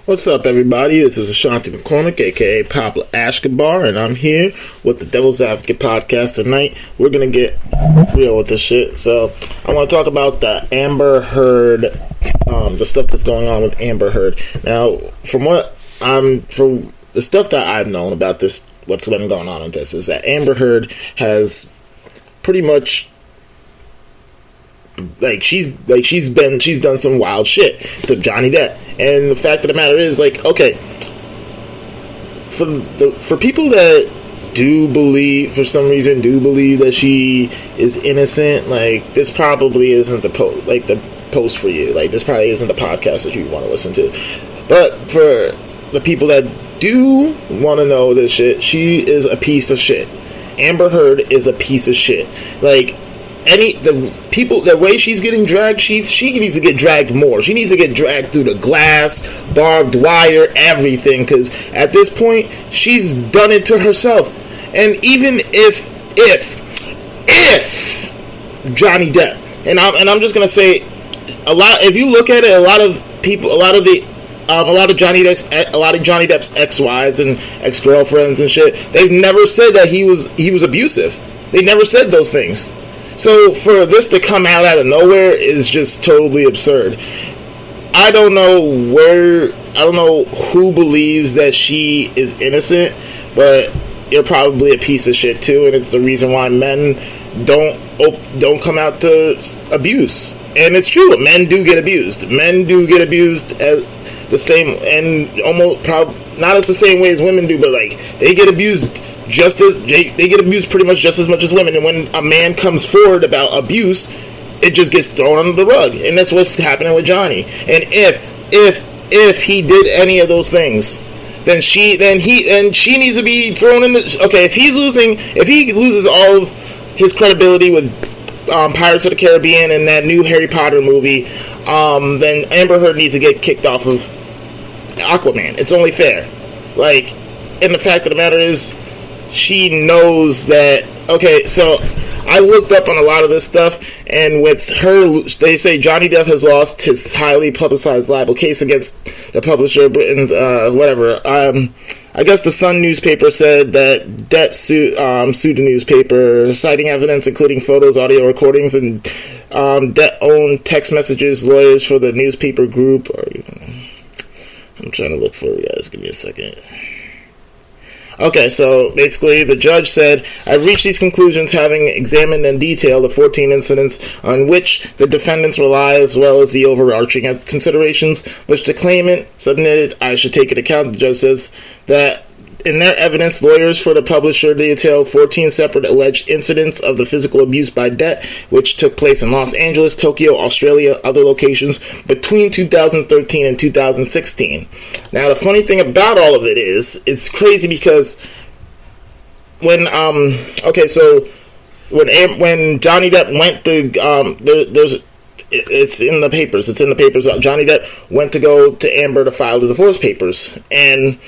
What's up, everybody? This is Ashanti McCormick, aka Pablo Ashkabar, and I'm here with the Devil's Advocate podcast tonight. We're gonna get real with this shit. So, I want to talk about the Amber Heard, the stuff that's going on with Amber Heard. Now, from the stuff that I've known about this, what's been going on with this, is that Amber Heard has pretty much she's done some wild shit to Johnny Depp, and the fact of the matter is, okay, for people that for some reason do believe that she is innocent, this probably isn't the post for you. This probably isn't the podcast that you want to listen to. But for the people that do want to know this shit, she is a piece of shit. Amber Heard is a piece of shit. The way she's getting dragged, she needs to get dragged more. She needs to get dragged through the glass, barbed wire, everything, because at this point, she's done it to herself. And even if Johnny Depp, and I'm just gonna say, if you look at it, a lot of Johnny Depp's ex-wives and ex-girlfriends and shit, they've never said that he was abusive. They never said those things. So for this to come out of nowhere is just totally absurd. I don't know who believes that she is innocent, but you're probably a piece of shit too, and it's the reason why men don't come out to abuse. And it's true, men do get abused. Men do get abused as the same, and almost not as the same way as women do, but they get abused. They get abused pretty much just as much as women, and when a man comes forward about abuse, it just gets thrown under the rug, and that's what's happening with Johnny. And if he did any of those things, then she needs to be thrown in the. Okay, if he loses all of his credibility with Pirates of the Caribbean and that new Harry Potter movie, then Amber Heard needs to get kicked off of Aquaman. It's only fair. And the fact of the matter is, she knows that. Okay, so I looked up on a lot of this stuff, and with her, they say Johnny Depp has lost his highly publicized libel case against the publisher, and whatever. I guess the Sun newspaper said that Depp sued the newspaper, citing evidence including photos, audio recordings, and Depp owned text messages. Lawyers for the newspaper group. I'm trying to look for it, guys. Give me a second. Okay, so basically the judge said, I've reached these conclusions having examined in detail the 14 incidents on which the defendants rely, as well as the overarching considerations which the claimant submitted. I should take into account. The judge says that in their evidence, lawyers for the publisher detailed 14 separate alleged incidents of the physical abuse by Depp, which took place in Los Angeles, Tokyo, Australia, other locations between 2013 and 2016. Now, the funny thing about all of it is, it's crazy because when Johnny Depp went to it's in the papers. Johnny Depp went to go to Amber to file the divorce papers, and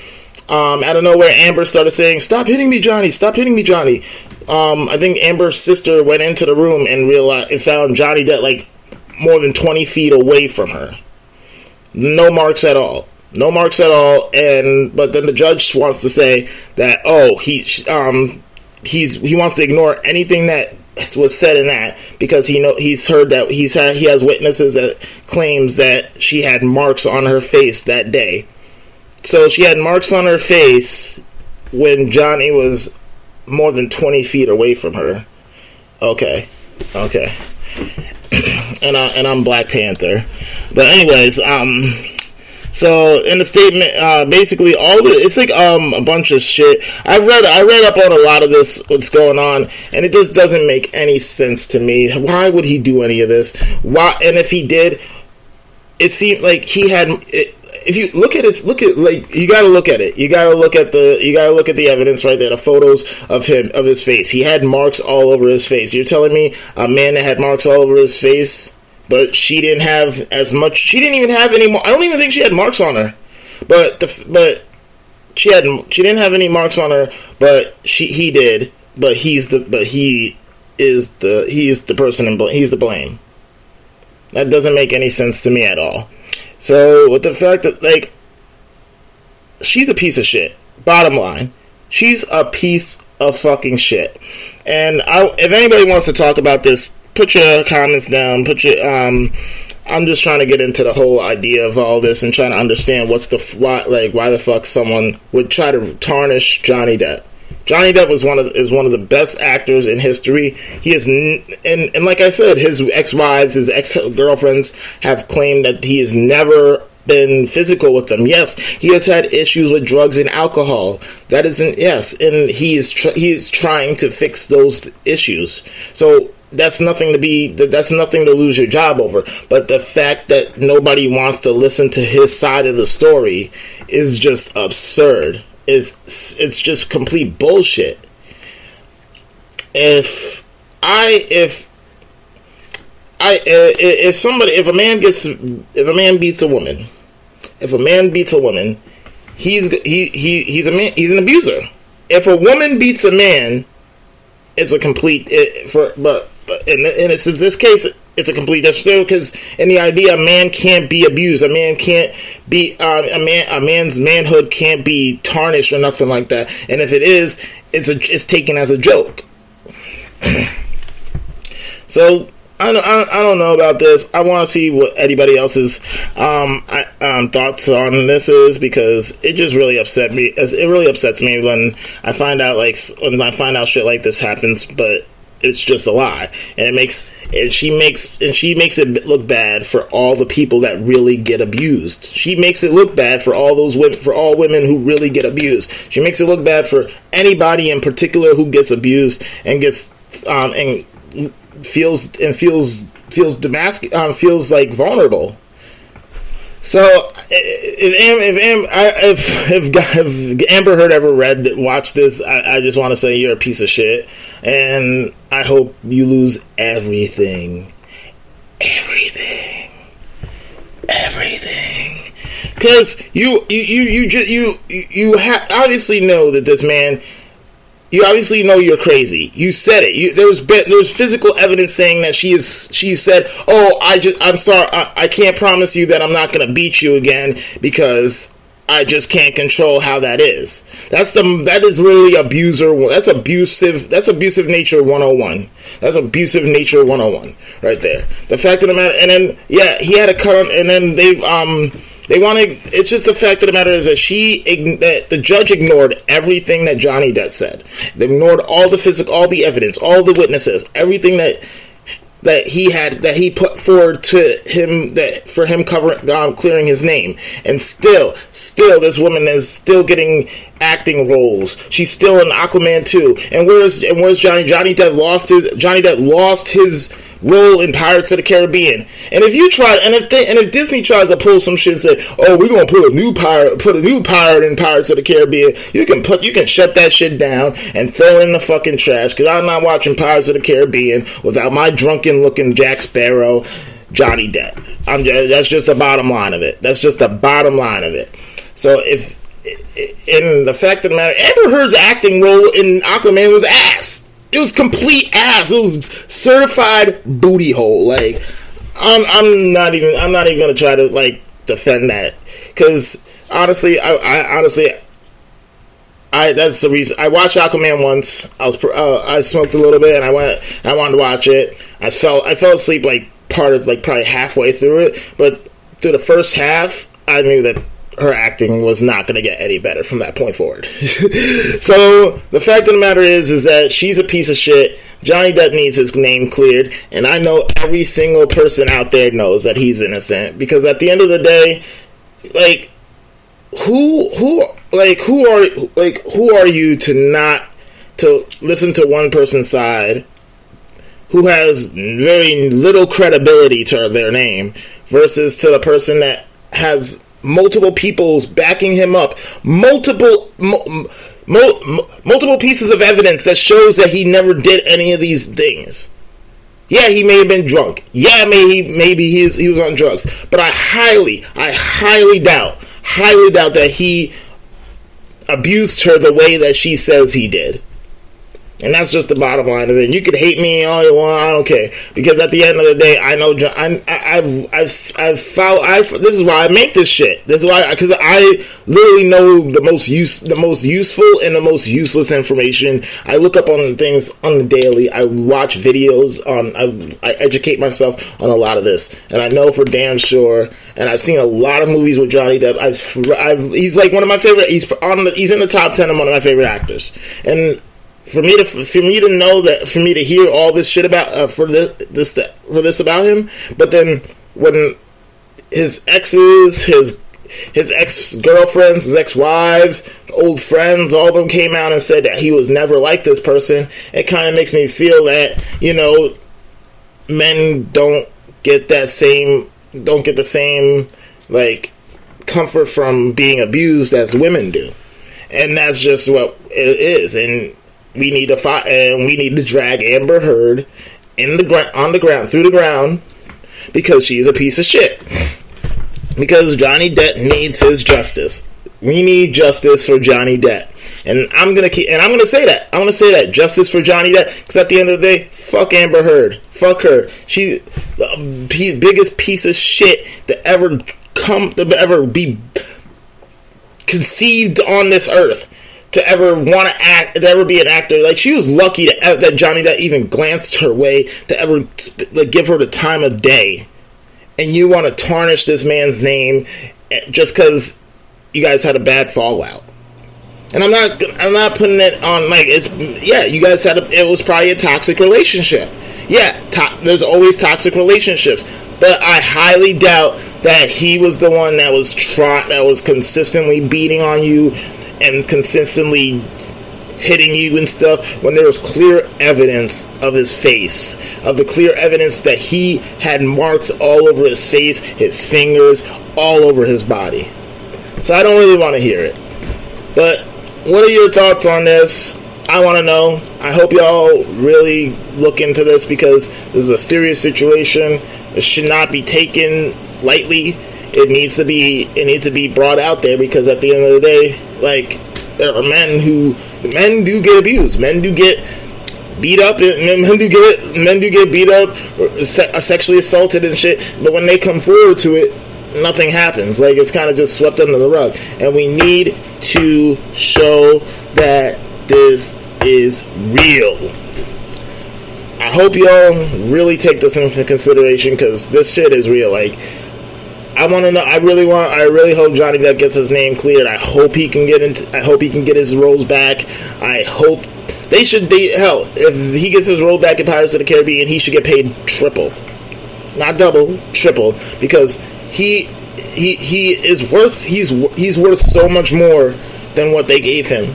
out of nowhere, Amber started saying, "Stop hitting me, Johnny! Stop hitting me, Johnny!" I think Amber's sister went into the room and found Johnny Depp more than 20 feet away from her. No marks at all. But then the judge wants to say that he wants to ignore anything that was said in that, because he's heard that he has witnesses that claims that she had marks on her face that day. So she had marks on her face when Johnny was more than 20 feet away from her. Okay. And I'm Black Panther. But anyways, so in the statement, basically it's a bunch of shit. I read up on a lot of this, what's going on, and it just doesn't make any sense to me. Why would he do any of this? Why? And if he did, it seemed like he had. If you look at it, you gotta look at it. You gotta look at the evidence right there, the photos of his face. He had marks all over his face. You're telling me a man that had marks all over his face, but she didn't have as much. She didn't even have any more. I don't even think she had marks on her. But she didn't have any marks on her, but he did. But he is the person and he's the blame. That doesn't make any sense to me at all. So with the fact that she's a piece of shit. Bottom line, she's a piece of fucking shit. And if anybody wants to talk about this, put your comments down. I'm just trying to get into the whole idea of all this and trying to understand why the fuck someone would try to tarnish Johnny Depp. Johnny Depp is one of the best actors in history. He is, and like I said, his ex-wives, his ex-girlfriends have claimed that he has never been physical with them. Yes, he has had issues with drugs and alcohol. That isn't, yes, and he is trying to fix those issues. So that's nothing to lose your job over. But the fact that nobody wants to listen to his side of the story is just absurd. It's just complete bullshit. If a man beats a woman, he's an abuser. If a woman beats a man, it's a complete in this case, it's a complete difference, because in the idea, a man can't be abused. A man can't be a man's manhood can't be tarnished or nothing like that. And if it is, it's taken as a joke. So I don't know about this. I want to see what anybody else's thoughts on this is, because it just really upset me. It really upsets me when I find out shit like this happens, but it's just a lie, and she makes it look bad for all the people that really get abused. She makes it look bad for all women who really get abused. She makes it look bad for anybody in particular who gets abused and gets and feels like vulnerable. So if Amber Heard ever watched this, I just want to say you're a piece of shit, and I hope you lose everything, because you obviously know that this man. You obviously know you're crazy. You said it. There's physical evidence saying that she said, "Oh, I'm sorry. I can't promise you that I'm not going to beat you again because I just can't control how that is." That is literally abuser. That's abusive nature 101. That's abusive nature 101 right there. The fact of the matter, and then he had a cut on, and then they want to. It's just the fact of the matter is that the judge ignored everything that Johnny Depp said. They ignored all the evidence, all the witnesses, everything that he put forward to him for him clearing his name. And still, this woman is still getting acting roles. She's still in Aquaman 2. And where's Johnny? Johnny Depp lost his role in Pirates of the Caribbean. And if Disney tries to pull some shit and say, "Oh, we're gonna put a new pirate in Pirates of the Caribbean," you can shut that shit down and throw it in the fucking trash, because I'm not watching Pirates of the Caribbean without my drunken looking Jack Sparrow, Johnny Depp. That's just the bottom line of it. So in the fact of the matter, Amber Heard's acting role in Aquaman was ass. It was complete ass. It was certified booty hole. Like, I'm not even gonna try to defend that, because honestly, that's the reason I watched Aquaman once. I smoked a little bit and I wanted to watch it. I fell asleep probably halfway through it, but through the first half, I knew that her acting was not going to get any better from that point forward. So the fact of the matter is that she's a piece of shit. Johnny Depp needs his name cleared, and I know every single person out there knows that he's innocent, because at the end of the day, who are you to listen to one person's side who has very little credibility to their name, versus to the person that has multiple people's backing him up, multiple pieces of evidence that shows that he never did any of these things. Yeah, he may have been drunk. Yeah, maybe he was on drugs. But I highly doubt that he abused her the way that she says he did. And that's just the bottom line of it. You could hate me all you want, I don't care. Because at the end of the day, I know I've followed. This is why I make this shit. This is why, because I literally know the most useful and the most useless information. I look up on things on the daily. I watch videos on. I educate myself on a lot of this, and I know for damn sure. And I've seen a lot of movies with Johnny Depp. He's like one of my favorite. He's in the top 10 of one of my favorite actors, and. For me to know that, for me to hear all this shit about for this about him, but then when his exes, his ex-girlfriends, his ex-wives, old friends, all of them came out and said that he was never like this person, it kind of makes me feel that, you know, men don't get the same like comfort from being abused as women do, and that's just what it is. And we need to fight, and we need to drag Amber Heard through the ground, because she's a piece of shit. Because Johnny Depp needs his justice. We need justice for Johnny Depp, and I'm gonna say that. I want to say that justice for Johnny Depp, because at the end of the day, fuck Amber Heard, fuck her. She's the biggest piece of shit to ever be conceived on this earth. To ever want to act, to ever be an actor. Like, she was lucky that Johnny Depp even glanced her way, to ever give her the time of day. And you want to tarnish this man's name just because you guys had a bad fallout. And I'm not putting it on, like, you guys had it was probably a toxic relationship. Yeah, there's always toxic relationships. But I highly doubt that he was the one that was consistently beating on you and consistently hitting you and stuff, when there was clear evidence of his face, of the clear evidence that he had marks all over his face, his fingers, all over his body. So I don't really want to hear it. But what are your thoughts on this? I want to know. I hope y'all really look into this, because this is a serious situation. It should not be taken lightly. It needs to be brought out there, because at the end of the day, like, there are men do get abused, men do get beat up, and men do get beat up, or sexually assaulted and shit. But when they come forward to it, nothing happens. Like, it's kind of just swept under the rug. And we need to show that this is real. I hope y'all really take this into consideration, because this shit is real. Like, I want to know. I really hope Johnny Depp gets his name cleared. I hope he can get his roles back. I hope hell, if he gets his role back in Pirates of the Caribbean, he should get paid triple, not double, triple, because he is worth. He's worth so much more than what they gave him.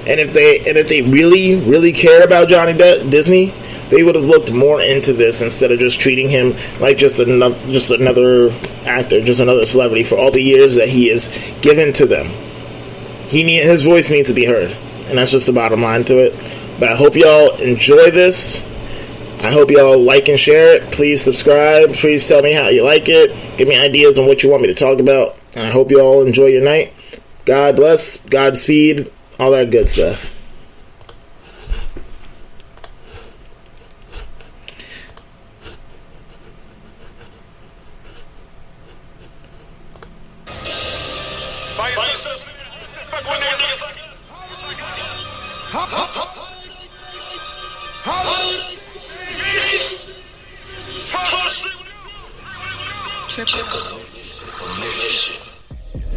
And if they really cared about Johnny Depp, Disney, they would have looked more into this instead of just treating him like just another actor, just another celebrity for all the years that he is given to them. His voice needs to be heard, and that's just the bottom line to it. But I hope y'all enjoy this. I hope y'all like and share it. Please subscribe. Please tell me how you like it. Give me ideas on what you want me to talk about. And I hope y'all enjoy your night. God bless. Godspeed. All that good stuff.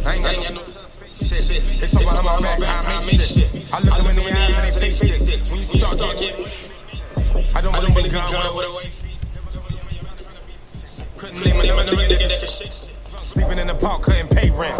I ain't got no shit. They talk about my back, I make shit. I look them in the eyes and they face it. When you start getting, I don't believe in God. Couldn't name another nigga that shit. Sleeping in the park, couldn't pay rent.